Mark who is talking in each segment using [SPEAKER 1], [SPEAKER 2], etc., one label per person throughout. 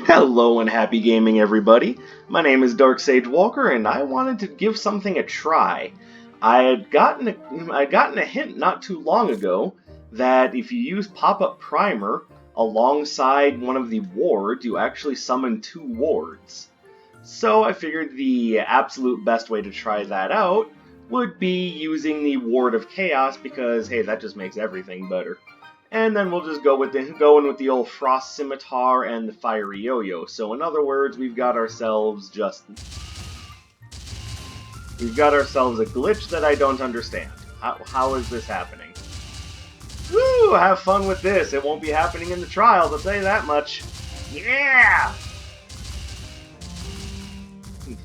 [SPEAKER 1] Hello and happy gaming, everybody. My name is Dark Sage Walker, and I wanted to give something a try. I'd gotten a hint not too long ago that if you use Pop-Up Primer alongside one of the wards, you actually summon 2 wards. So I figured the absolute best way to try that out would be using the Ward of Chaos, because hey, that just makes everything better. And then we'll just go in with the old Frost Scimitar and the Fiery Yo-Yo. So in other words, we've got ourselves a glitch that I don't understand. How is this happening? Woo! Have fun with this. It won't be happening in the trials, I'll tell you that much. Yeah!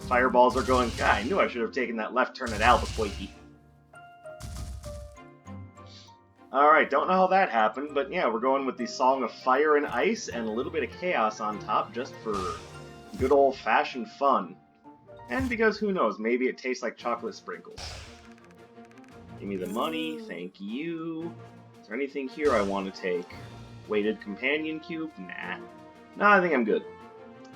[SPEAKER 1] Fireballs are going. God, I knew I should have taken that left turn at Albuquerque. Alright, don't know how that happened, but yeah, we're going with the Song of Fire and Ice and a little bit of Chaos on top, just for good old-fashioned fun. And because, who knows, maybe it tastes like chocolate sprinkles. Give me the money, thank you. Is there anything here I want to take? Weighted Companion Cube? Nah. Nah, I think I'm good.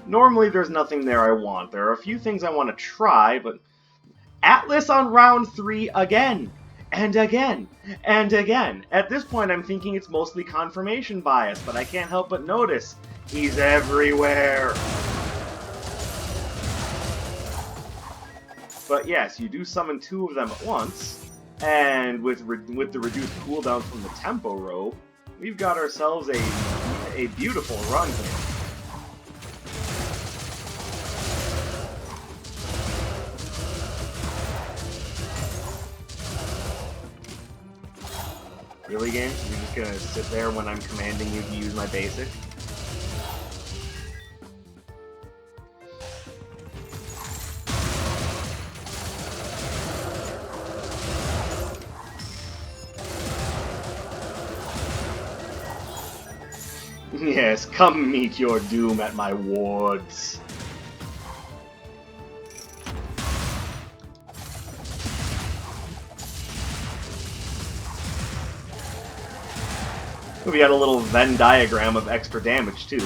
[SPEAKER 1] Normally there's nothing there I want. There are a few things I want to try, but... Atlas on round 3 again! And again, and again. At this point, I'm thinking it's mostly confirmation bias, but I can't help but notice he's everywhere. But yes, you do summon 2 of them at once, and with the reduced cooldown from the Tempo Robe, we've got ourselves a beautiful run here. Really, game? You're just gonna sit there when I'm commanding you to use my basic? Yes, come meet your doom at my wards. We got a little Venn diagram of extra damage, too.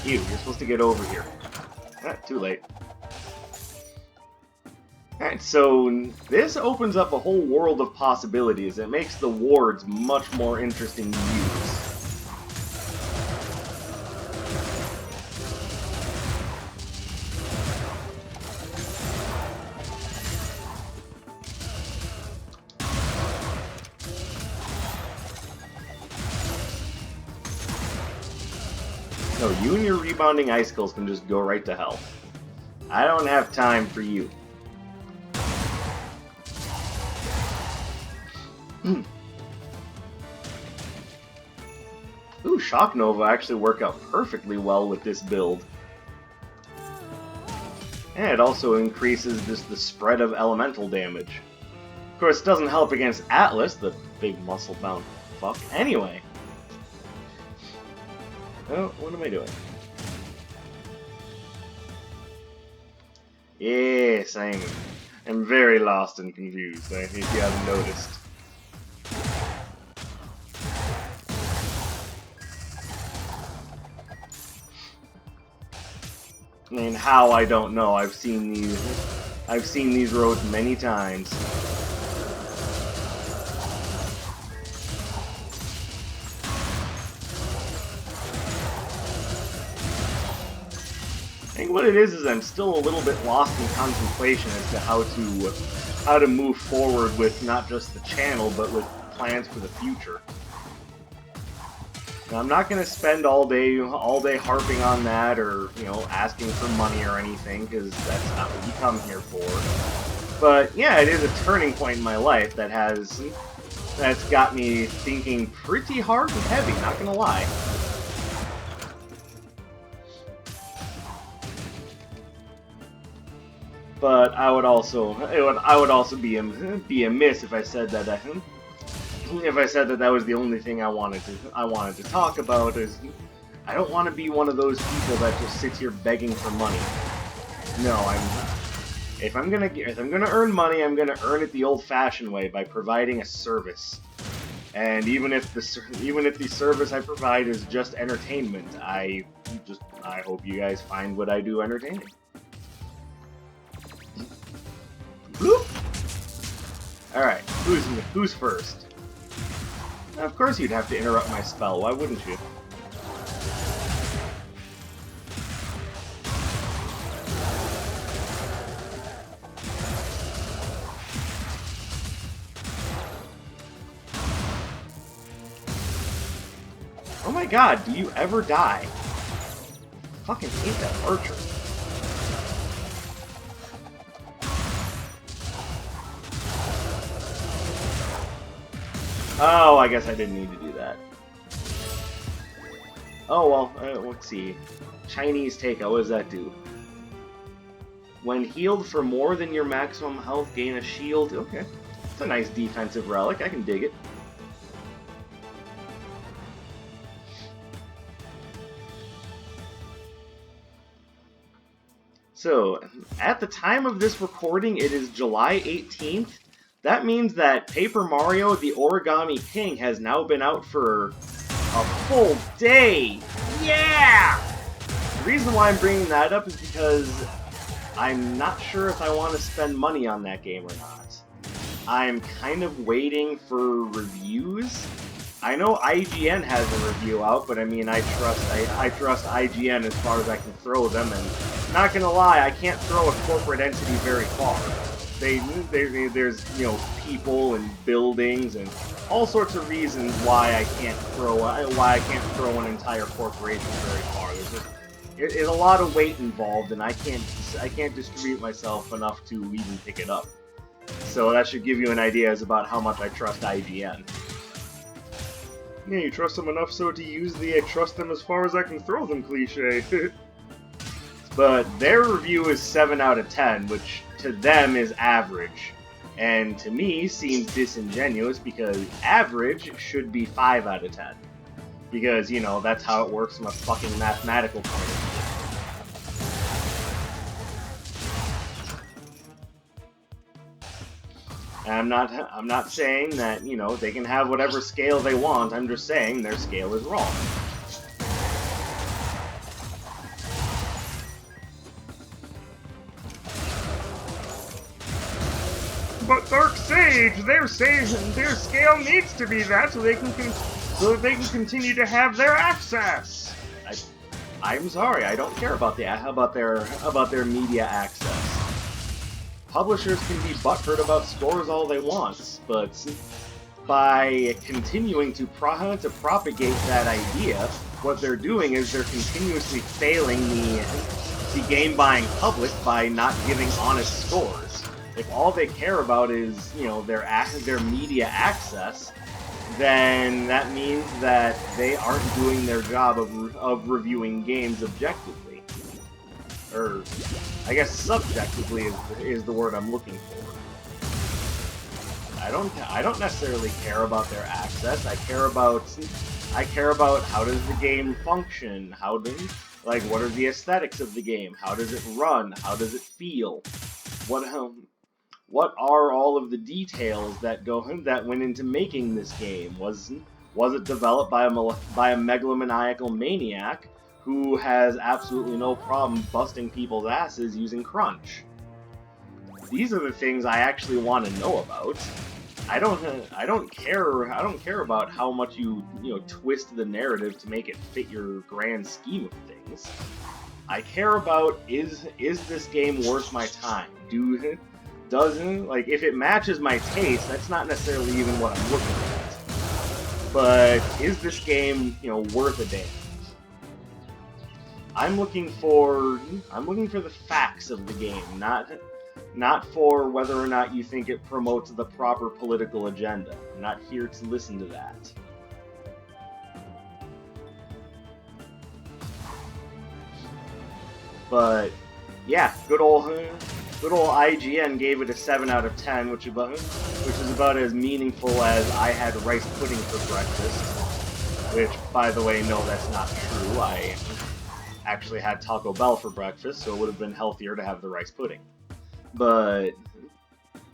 [SPEAKER 1] Ew, you're supposed to get over here. Too late. Alright, so this opens up a whole world of possibilities. It makes the wards much more interesting to use. No, you and your rebounding icicles can just go right to hell. I don't have time for you. Ooh, Shock Nova actually work out perfectly well with this build. And it also increases just the spread of elemental damage. Of course, it doesn't help against Atlas, the big muscle-bound fuck. Anyway. Oh, what am I doing? Yes, I'm very lost and confused, if you haven't noticed. I mean, how, I don't know. I've seen these roads many times. I think what it is I'm still a little bit lost in contemplation as to how to move forward with not just the channel, but with plans for the future. Now, I'm not going to spend all day harping on that, or asking for money or anything, because that's not what you come here for. But yeah, it is a turning point in my life that's got me thinking pretty hard and heavy. Not going to lie. But I would also be amiss if I said that that was the only thing I wanted to talk about. Is I don't want to be one of those people that just sits here begging for money. No, If I'm gonna earn money, I'm gonna earn it the old-fashioned way by providing a service. And even if the service I provide is just entertainment, I hope you guys find what I do entertaining. Bloop. All right, who's first? Of course you'd have to interrupt my spell. Why wouldn't you? Oh my god, do you ever die? Fucking hate that archer. Oh, I guess I didn't need to do that. Oh, well, let's see. Chinese takeout, what does that do? When healed for more than your maximum health, gain a shield. Okay. It's a nice defensive relic, I can dig it. So, at the time of this recording, it is July 18th. That means that Paper Mario: The Origami King has now been out for a full day! Yeah! The reason why I'm bringing that up is because I'm not sure if I want to spend money on that game or not. I'm kind of waiting for reviews. I know IGN has a review out, but I mean, I trust IGN as far as I can throw them, and not gonna lie, I can't throw a corporate entity very far. There's, you know, people and buildings and all sorts of reasons why I can't throw an entire corporation very far. There's a lot of weight involved, and I can't distribute myself enough to even pick it up. So that should give you an idea as about how much I trust IGN. Yeah, you trust them enough so to use the "I trust them as far as I can throw them" cliche. But their review is 7 out of 10, which to them is average. And to me seems disingenuous because average should be 5 out of 10. Because, you know, that's how it works from a fucking mathematical point of view. And I'm not saying that, you know, they can have whatever scale they want, I'm just saying their scale is wrong. But Dark Sage, their scale needs to be that so they can continue to have their access. I'm sorry, I don't care about their media access. Publishers can be butthurt about scores all they want, but by continuing to propagate that idea, what they're doing is they're continuously failing the game-buying public by not giving honest scores. If all they care about is, you know, their media access, then that means that they aren't doing their job of reviewing games objectively. Or, I guess subjectively is the word I'm looking for. I don't necessarily care about their access. I care about how does the game function? What are the aesthetics of the game? How does it run? How does it feel? What are all of the details that went into making this game? Was it developed by a megalomaniacal maniac who has absolutely no problem busting people's asses using crunch? These are the things I actually want to know about. I don't care about how much you twist the narrative to make it fit your grand scheme of things. I care about is this game worth my time? If it matches my taste, that's not necessarily even what I'm looking at. But is this game, worth a damn? I'm looking for the facts of the game, not for whether or not you think it promotes the proper political agenda. I'm not here to listen to that. But yeah, good old IGN gave it a 7 out of 10, which is about as meaningful as I had rice pudding for breakfast. Which, by the way, no, that's not true. I actually had Taco Bell for breakfast, so it would have been healthier to have the rice pudding. But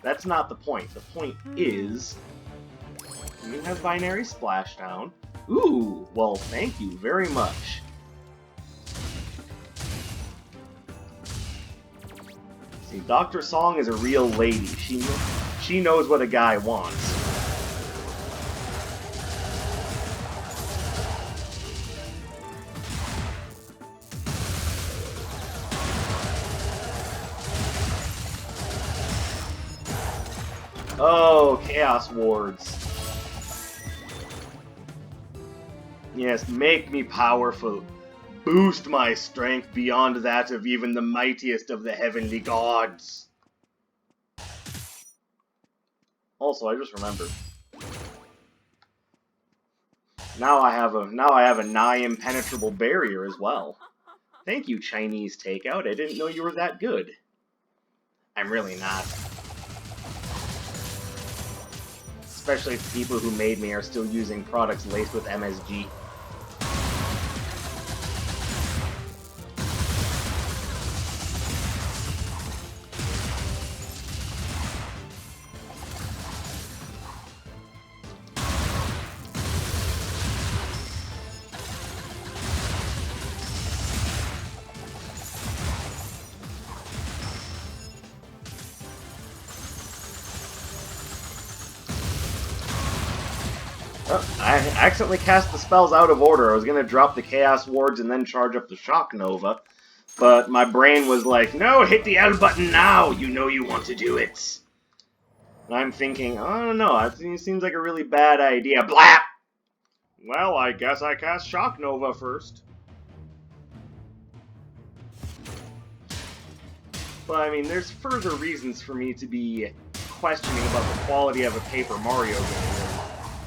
[SPEAKER 1] that's not the point. The point is, you have binary splashdown. Ooh, well, thank you very much. See, Dr. Song is a real lady. She knows what a guy wants. Oh, Chaos Wards. Yes, make me powerful. Boost my strength beyond that of even the mightiest of the heavenly gods. Also, I just remembered. Now I have a nigh impenetrable barrier as well. Thank you, Chinese takeout. I didn't know you were that good. I'm really not. Especially if the people who made me are still using products laced with MSG. Oh, I accidentally cast the spells out of order. I was going to drop the Chaos Wards and then charge up the Shock Nova. But my brain was like, no, hit the L button now! You know you want to do it! And I'm thinking, I don't know, it seems like a really bad idea. Blap! Well, I guess I cast Shock Nova first. But, I mean, there's further reasons for me to be questioning about the quality of a Paper Mario game.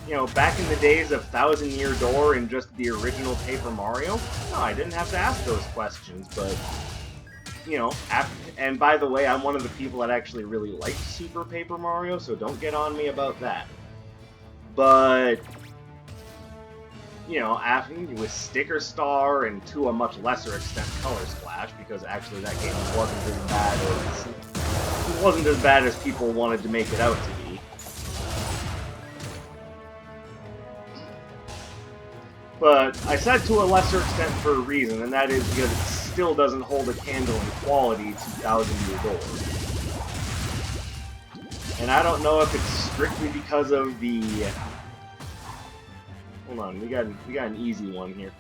[SPEAKER 1] You know, back in the days of Thousand Year Door and just the original Paper Mario, no, I didn't have to ask those questions, but, you know, and by the way, I'm one of the people that actually really liked Super Paper Mario, so don't get on me about that. But, you know, with Sticker Star and to a much lesser extent Color Splash, because actually that game wasn't as bad as people wanted to make it out to be. But I said to a lesser extent for a reason, and that is because it still doesn't hold a candle in quality to Thousand Year Door. And I don't know if it's strictly because of the... Hold on, we got an easy one here.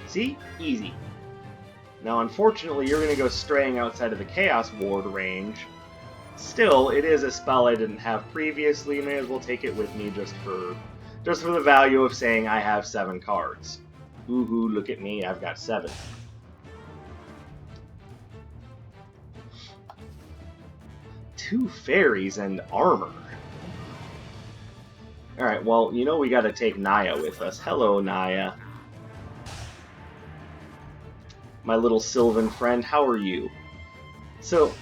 [SPEAKER 1] See? Easy. Now, unfortunately, you're going to go straying outside of the Chaos Ward range. Still, it is a spell I didn't have previously, may as well take it with me just for the value of saying I have 7 cards. Ooh, look at me, I've got 7. Two fairies and armor. Alright, well, you know we gotta take Naya with us. Hello, Naya. My little Sylvan friend, how are you? So,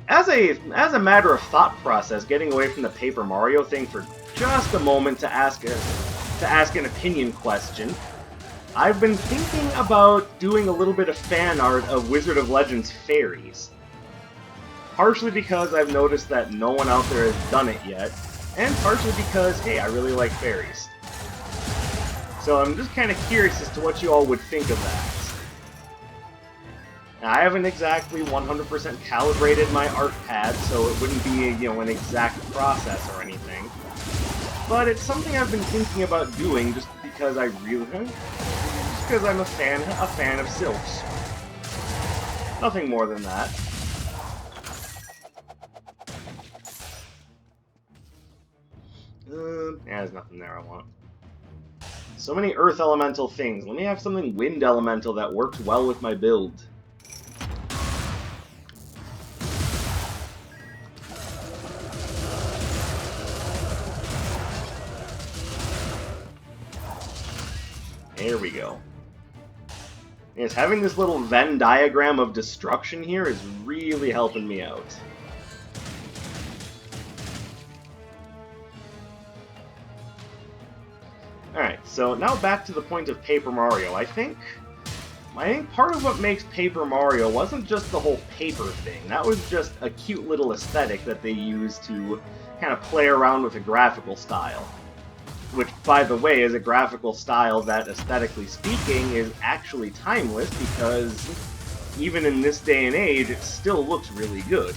[SPEAKER 1] as a matter of thought process, getting away from the Paper Mario thing for just a moment to ask an opinion question, I've been thinking about doing a little bit of fan art of Wizard of Legends fairies. Partially because I've noticed that no one out there has done it yet, and partially because, hey, I really like fairies. So I'm just kind of curious as to what you all would think of that. Now, I haven't exactly 100% calibrated my art pad, so it wouldn't be, an exact process or anything. But it's something I've been thinking about doing just because I'm a fan of sylphs. Nothing more than that. There's nothing there I want. So many earth elemental things. Let me have something wind elemental that works well with my build. There we go. Yes, having this little Venn diagram of destruction here is really helping me out. Alright, So now back to the point of Paper Mario. I think part of what makes Paper Mario wasn't just the whole paper thing. That was just a cute little aesthetic that they used to kind of play around with a graphical style. Which, by the way, is a graphical style that, aesthetically speaking, is actually timeless because even in this day and age, it still looks really good.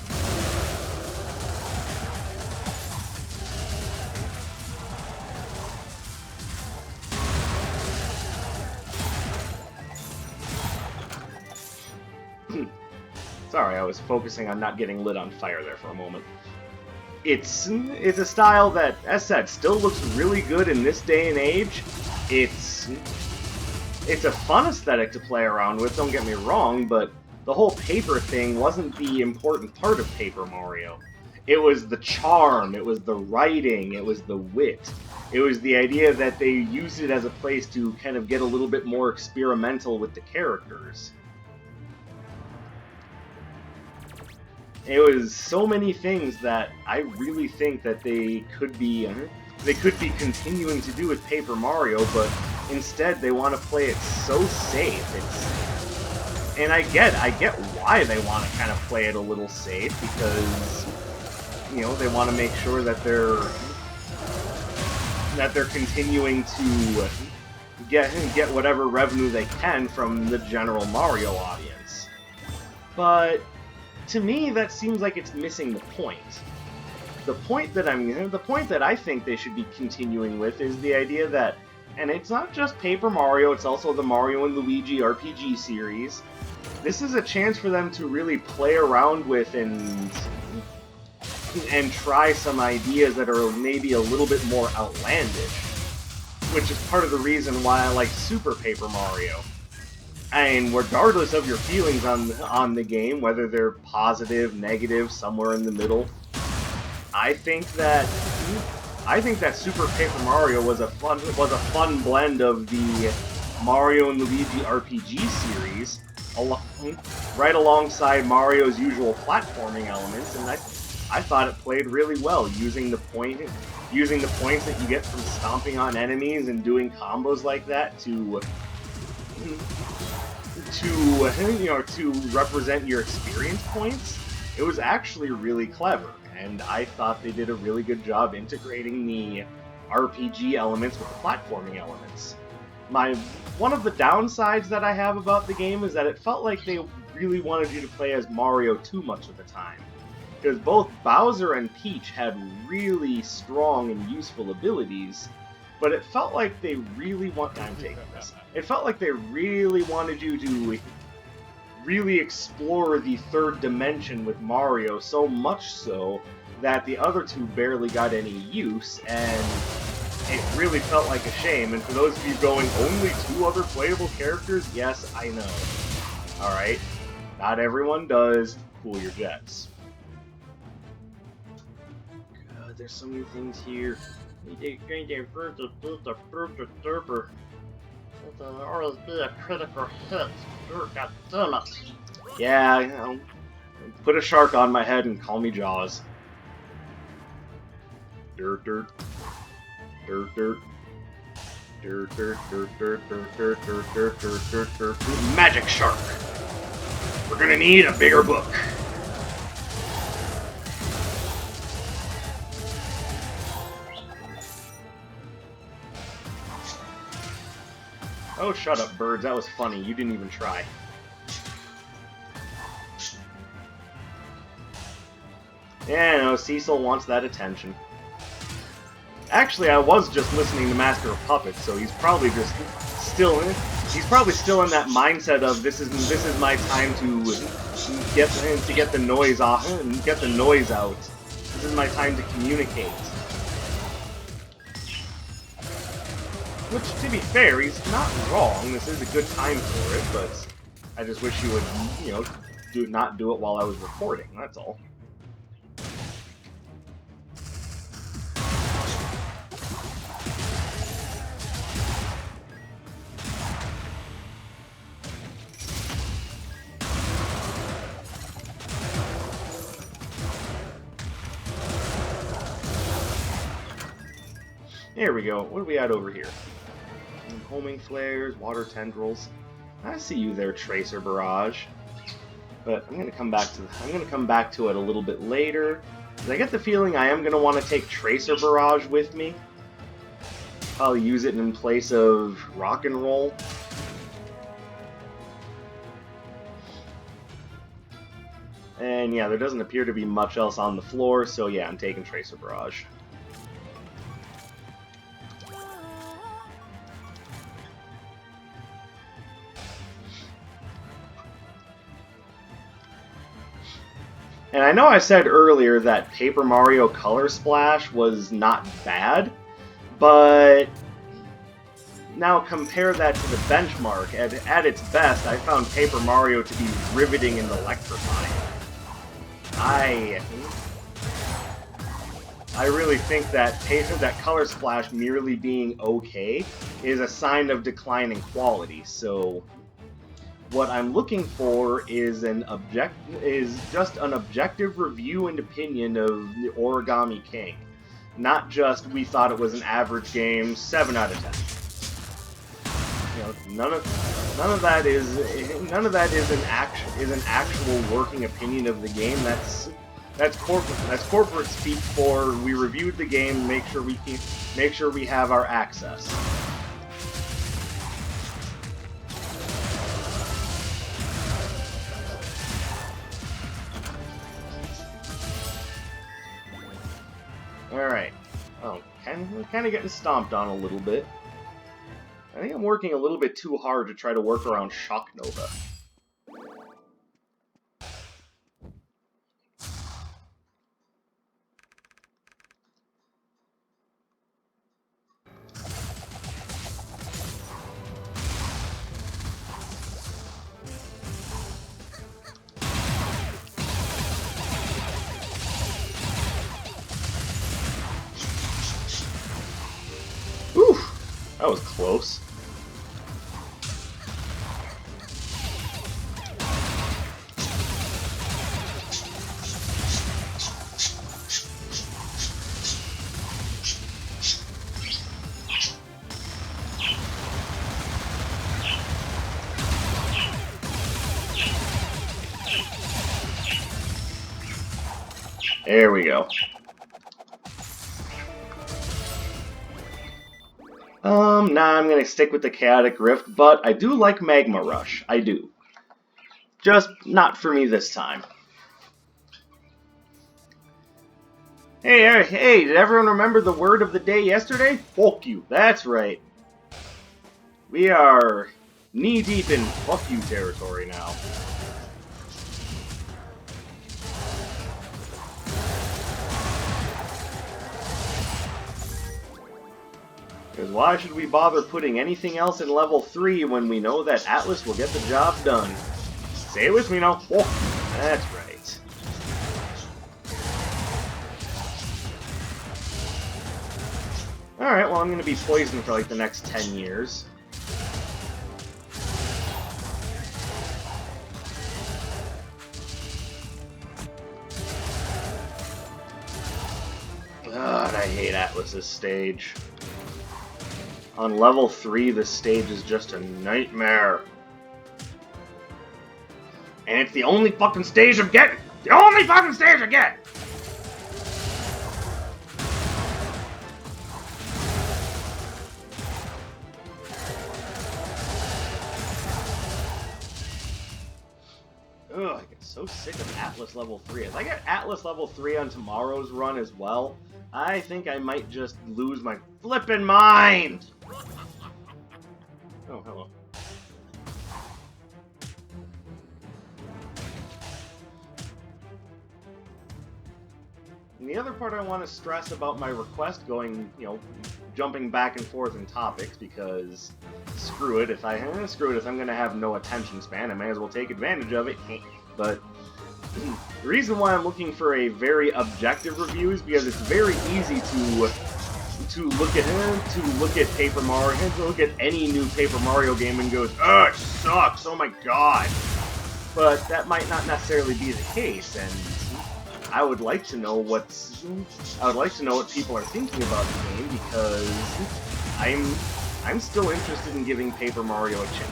[SPEAKER 1] Sorry, I was focusing on not getting lit on fire there for a moment. It's a style that, as said, still looks really good in this day and age. It's a fun aesthetic to play around with, don't get me wrong, but the whole paper thing wasn't the important part of Paper Mario. It was the charm, it was the writing, it was the wit. It was the idea that they used it as a place to kind of get a little bit more experimental with the characters. It was so many things that I really think that they could be continuing to do with Paper Mario, but instead they want to play it so safe. And I get why they want to kind of play it a little safe, because they want to make sure that they're continuing to get whatever revenue they can from the general Mario audience. But to me, that seems like it's missing the point. The point that I think they should be continuing with is the idea that, and it's not just Paper Mario, it's also the Mario and Luigi RPG series. This is a chance for them to really play around with and try some ideas that are maybe a little bit more outlandish, which is part of the reason why I like Super Paper Mario. And regardless of your feelings on the game, whether they're positive, negative, somewhere in the middle, I think that Super Paper Mario was a fun blend of the Mario and Luigi RPG series, right alongside Mario's usual platforming elements, and I thought it played really well, using the points that you get from stomping on enemies and doing combos like that to represent your experience points. It was actually really clever, and I thought they did a really good job integrating the RPG elements with the platforming elements. One of the downsides that I have about the game is that it felt like they really wanted you to play as Mario too much of the time. Because both Bowser and Peach had really strong and useful abilities, but it felt like they really It felt like they really wanted you to really explore the third dimension with Mario, so much so that the other two barely got any use, and it really felt like a shame. And for those of you going, only 2 other playable characters? Yes, I know. Alright, not everyone does. Cool your jets. God, there's so many things here.
[SPEAKER 2] It'll always be a critical hit. God damn it.
[SPEAKER 1] Yeah, put a shark on my head and call me Jaws. Dirt, dirt. Dirt, dirt. Dirt, dirt, dirt, dirt, dirt, dirt, dirt, dirt, dirt, dirt, dirt. Magic shark. We're gonna need a bigger book. Oh, shut up, birds. That was funny. You didn't even try. Yeah, no, Cecil wants that attention. Actually, I was just listening to Master of Puppets, so he's probably still in that mindset of this is my time to get the noise off and get the noise out. This is my time to communicate. Which, to be fair, he's not wrong. This is a good time for it, but I just wish he would, not do it while I was recording. That's all. There we go. What do we at over here? homing flares, water tendrils. I see you there, Tracer Barrage. But I'm gonna come back to it a little bit later. 'Cause I get the feeling I am gonna want to take Tracer Barrage with me. I'll use it in place of Rock and Roll. And yeah, there doesn't appear to be much else on the floor, so yeah, I'm taking Tracer Barrage. And I know I said earlier that Paper Mario Color Splash was not bad, but now compare that to the benchmark. At its best, I found Paper Mario to be riveting and electrifying. I really think that Color Splash merely being okay is a sign of declining quality. So what I'm looking for is just an objective review and opinion of the Origami King, not just we thought it was an average game, 7 out of 10. You know, none of that is an actual working opinion of the game. That's corporate speak for we reviewed the game, make sure we have our access. Alright. Oh, we're kind of getting stomped on a little bit. I think I'm working a little bit too hard to try to work around Shock Nova. Oof! That was close. There we go. Nah, I'm gonna stick with the Chaotic Rift, but I do like Magma Rush. I do. Just not for me this time. Hey, did everyone remember the word of the day yesterday? Fuck you. That's right. We are knee-deep in fuck you territory now. Because why should we bother putting anything else in level 3 when we know that Atlas will get the job done? Say it with me now. Oh, that's right. Alright, well I'm going to be poisoned for like the next 10 years. God, I hate Atlas's stage. On level 3, this stage is just a nightmare. And it's the only fucking stage I'm getting! The only fucking stage I get! Ugh, I get so sick of Atlas level 3. If I get Atlas level 3 on tomorrow's run as well, I think I might just lose my flippin' mind! Oh, hello. And the other part I want to stress about my request going, jumping back and forth in topics, because screw it, if I'm going to have no attention span, I may as well take advantage of it. But the reason why I'm looking for a very objective review is because it's very easy to look at Paper Mario, to look at any new Paper Mario game and goes, oh, it sucks, oh my god. But that might not necessarily be the case, and I would like to know what people are thinking about the game, because I'm still interested in giving Paper Mario a chance.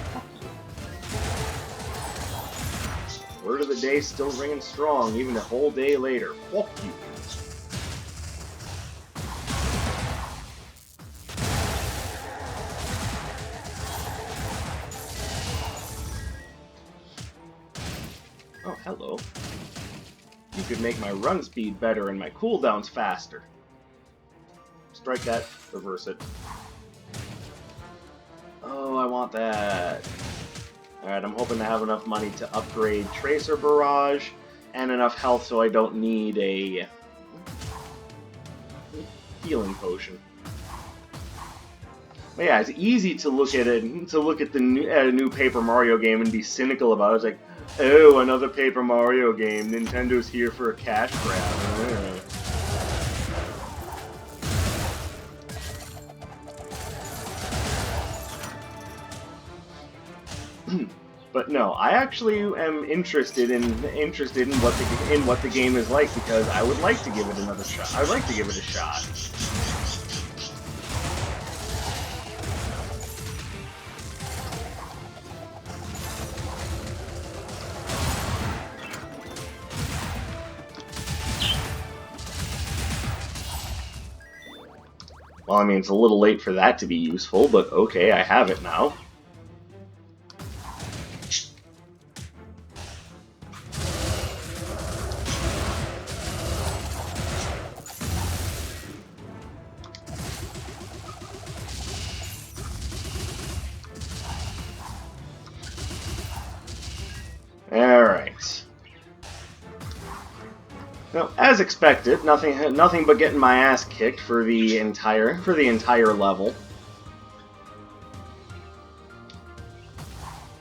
[SPEAKER 1] Word of the day still ringing strong, even a whole day later. Fuck you. Oh, hello. You could make my run speed better and my cooldowns faster. Strike that, reverse it. Oh, I want that. Alright, I'm hoping to have enough money to upgrade Tracer Barrage and enough health so I don't need a healing potion. But yeah, it's easy to look at it, at a new Paper Mario game and be cynical about it. It's like, oh, another Paper Mario game. Nintendo's here for a cash grab. But no, I actually am interested in what the game is like, because I would like to give it another shot. I'd like to give it a shot. Well, I mean, it's a little late for that to be useful, but okay, I have it now. Alright. Now, as expected, nothing but getting my ass kicked for the entire level.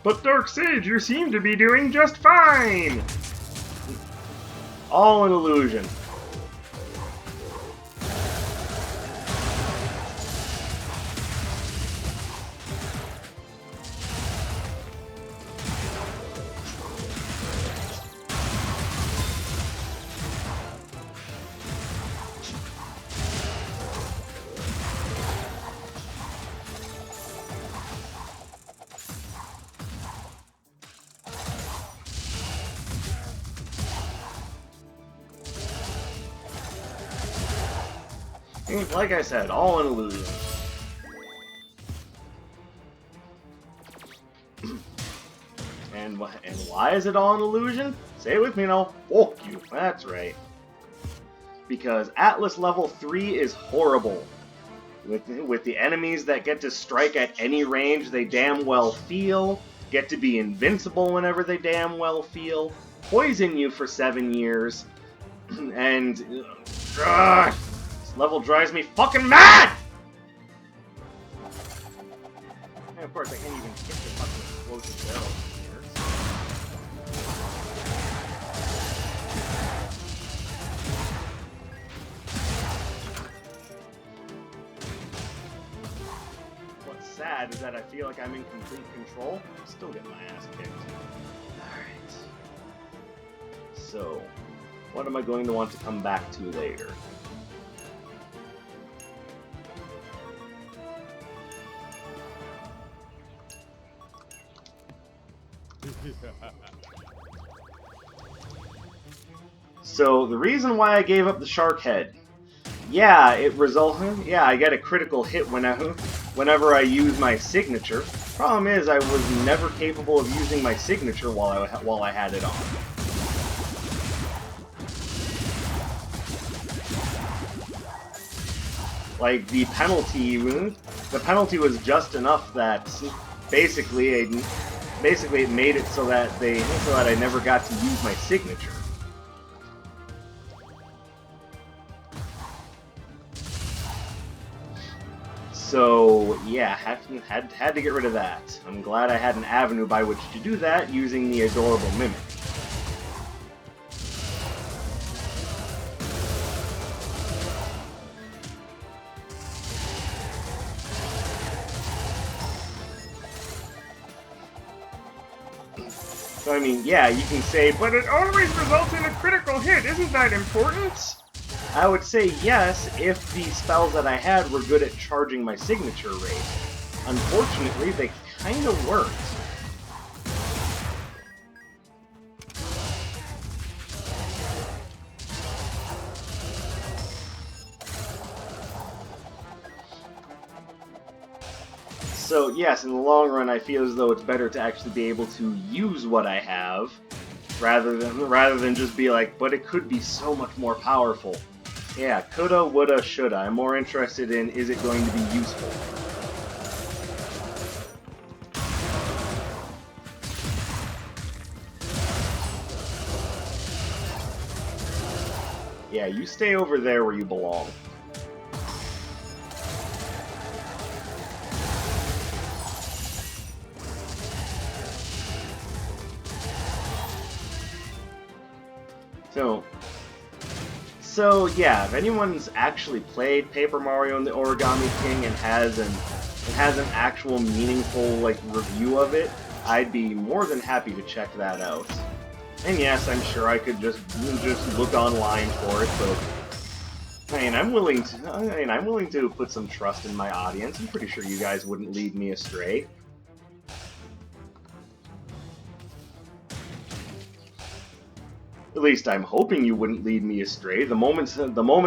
[SPEAKER 1] But Dark Sage, you seem to be doing just fine! All an illusion. Like I said, all an illusion. And why is it all an illusion? Say it with me now. Fuck you. That's right. Because Atlas level 3 is horrible. With the enemies that get to strike at any range they damn well feel, get to be invincible whenever they damn well feel, poison you for 7 years, and... this level drives me fucking mad! And of course I can't even hit the fucking explosive barrel here. What's sad is that I feel like I'm in complete control. I'm still getting my ass kicked. Alright. So, what am I going to want to come back to later? So, the reason why I gave up the shark head. Yeah, I get a critical hit whenever I use my signature. Problem is, I was never capable of using my signature while I had it on. Like, the penalty was just enough that basically it made it so that I never got to use my signature. So yeah, had to get rid of that. I'm glad I had an avenue by which to do that using the adorable mimic. So I mean, yeah, you can say, but it always results in a critical hit, isn't that important? I would say yes, if the spells that I had were good at charging my signature rate. unfortunately, they kind of worked. So yes, in the long run, I feel as though it's better to actually be able to use what I have, rather than just be like, but it could be so much more powerful. Yeah, coulda, woulda, shoulda. I'm more interested in, is it going to be useful? Yeah, you stay over there where you belong. So yeah, if anyone's actually played Paper Mario and the Origami King and has an actual meaningful like review of it, I'd be more than happy to check that out. And yes, I'm sure I could just look online for it, but I'm willing to put some trust in my audience. I'm pretty sure you guys wouldn't lead me astray. At least I'm hoping you wouldn't lead me astray. The moment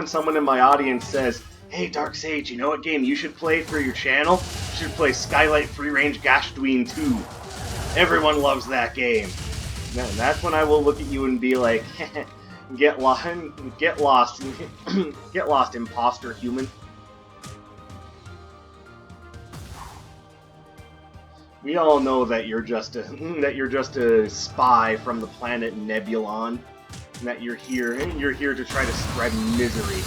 [SPEAKER 1] someone in my audience says, "Hey, Dark Sage, you know what game you should play for your channel? You should play Skylight Free Range Gashdween 2. Everyone loves that game." And that's when I will look at you and be like, get lost, get lost, imposter human. We all know that you're just a spy from the planet Nebulon. And that you're here to try to spread misery.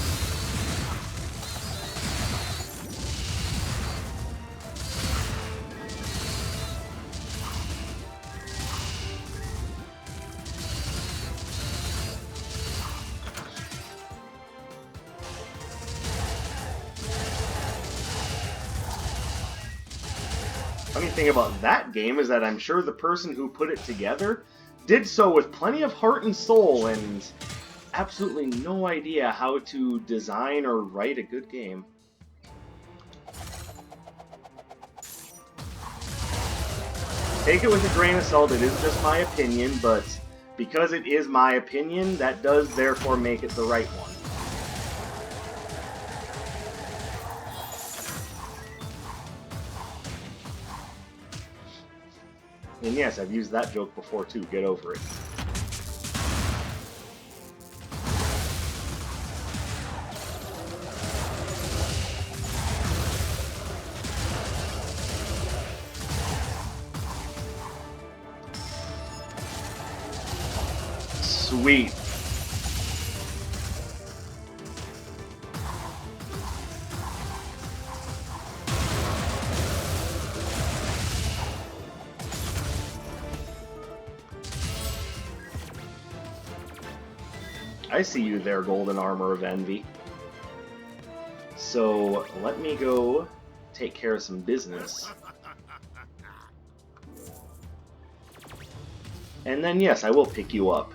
[SPEAKER 1] Funny thing about that game is that I'm sure the person who put it together did so with plenty of heart and soul and absolutely no idea how to design or write a good game. Take it with a grain of salt, it is just my opinion, but because it is my opinion, that does therefore make it the right one. And yes, I've used that joke before too, get over it. Sweet. I see you there, Golden Armor of Envy. So, let me go take care of some business. And then, yes, I will pick you up.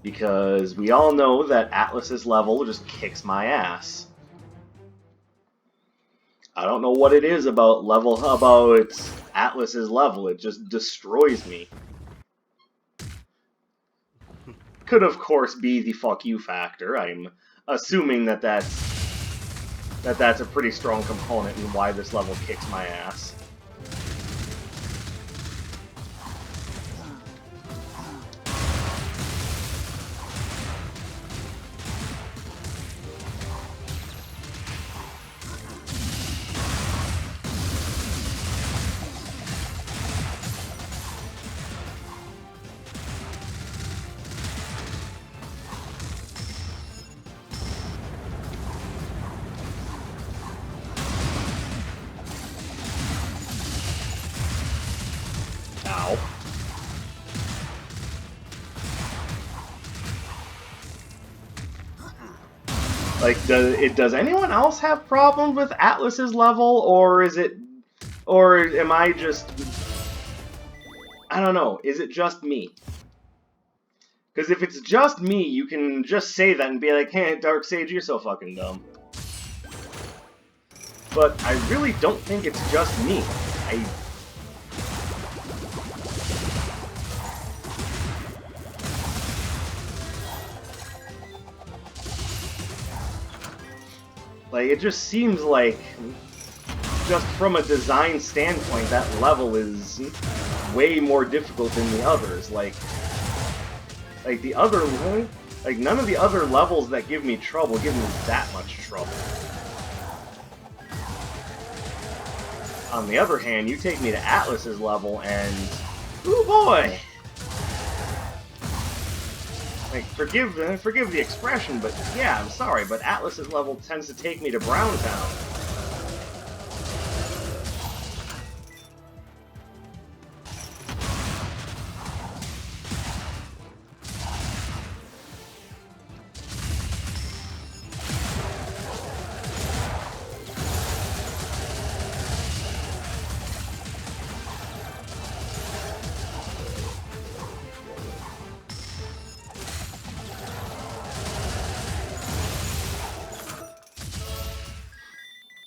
[SPEAKER 1] Because we all know that Atlas's level just kicks my ass. I don't know what it is about Atlas's level, it just destroys me. Could of course be the fuck you factor. I'm assuming that that's a pretty strong component in why this level kicks my ass. Ow. Like, does anyone else have problems with Atlas's level, or am I just, I don't know, is it just me? Because if it's just me, you can just say that and be like, hey, Dark Sage, you're so fucking dumb. But I really don't think it's just me. Like, it just seems like, just from a design standpoint, that level is way more difficult than the others. Like the other, like, none of the other levels that give me trouble give me that much trouble. On the other hand, you take me to Atlas's level and, ooh boy! Like, forgive the expression, but yeah, I'm sorry, but Atlas's level tends to take me to Browntown.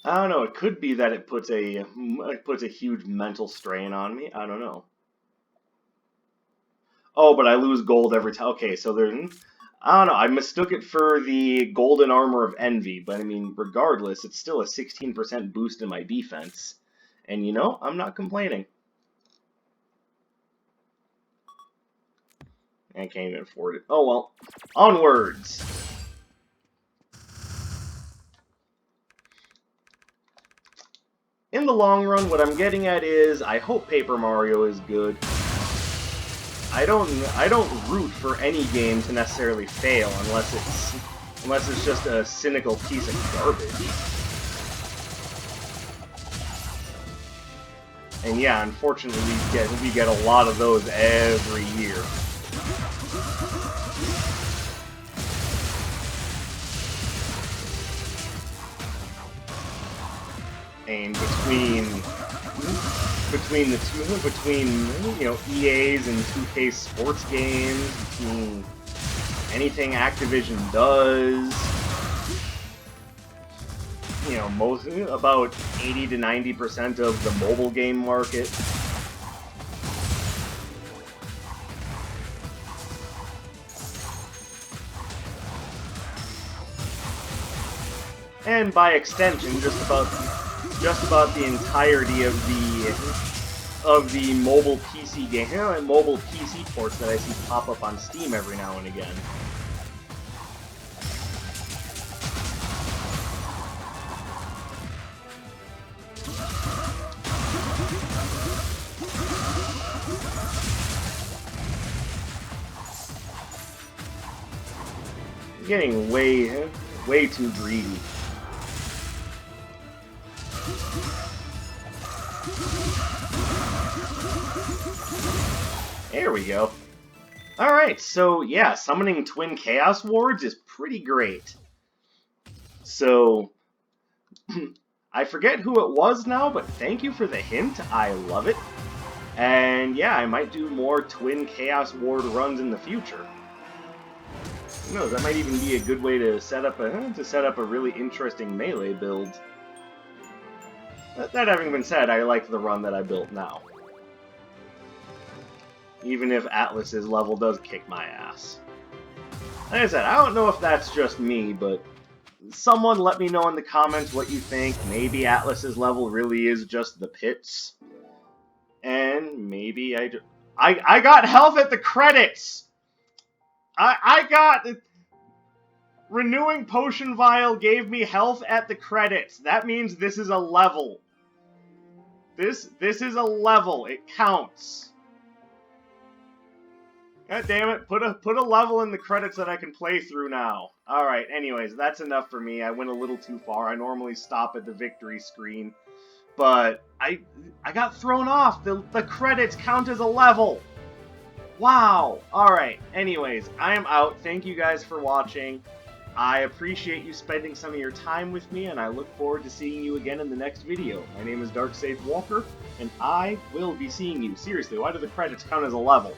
[SPEAKER 1] I don't know, it could be that it puts a huge mental strain on me. I don't know. Oh, but I lose gold every time. Okay, so there's... I don't know, I mistook it for the Golden Armor of Envy, but I mean, regardless, it's still a 16% boost in my defense. And you know, I'm not complaining. I can't even afford it. Oh well. Onwards! In the long run, what I'm getting at is, I hope Paper Mario is good. I don't root for any game to necessarily fail unless it's just a cynical piece of garbage. And yeah, unfortunately we get a lot of those every year. And between you know, EA's and 2K's sports games, between anything Activision does, you know, about 80 to 90% of the mobile game market. And by extension, just about the entirety of the mobile PC game, mobile PC ports that I see pop up on Steam every now and again. I'm getting way too greedy. There we go. Alright, so yeah, summoning Twin Chaos Wards is pretty great. So, I forget who it was now, but thank you for the hint. I love it. And yeah, I might do more Twin Chaos Ward runs in the future. Who knows, that might even be a good way to set up a really interesting melee build. That having been said, I like the run that I built now. Even if Atlas's level does kick my ass. Like I said, I don't know if that's just me, but someone let me know in the comments what you think. Maybe Atlas's level really is just the pits. And maybe I got health at the credits! I got... Renewing Potion Vial gave me health at the credits. That means this is a level. This is a level. It counts. God damn it, put a level in the credits that I can play through now. Alright, anyways, that's enough for me. I went a little too far. I normally stop at the victory screen. But I got thrown off. The credits count as a level. Wow. Alright, anyways, I am out. Thank you guys for watching. I appreciate you spending some of your time with me, and I look forward to seeing you again in the next video. My name is DarkSafe Walker, and I will be seeing you. Seriously, why do the credits count as a level?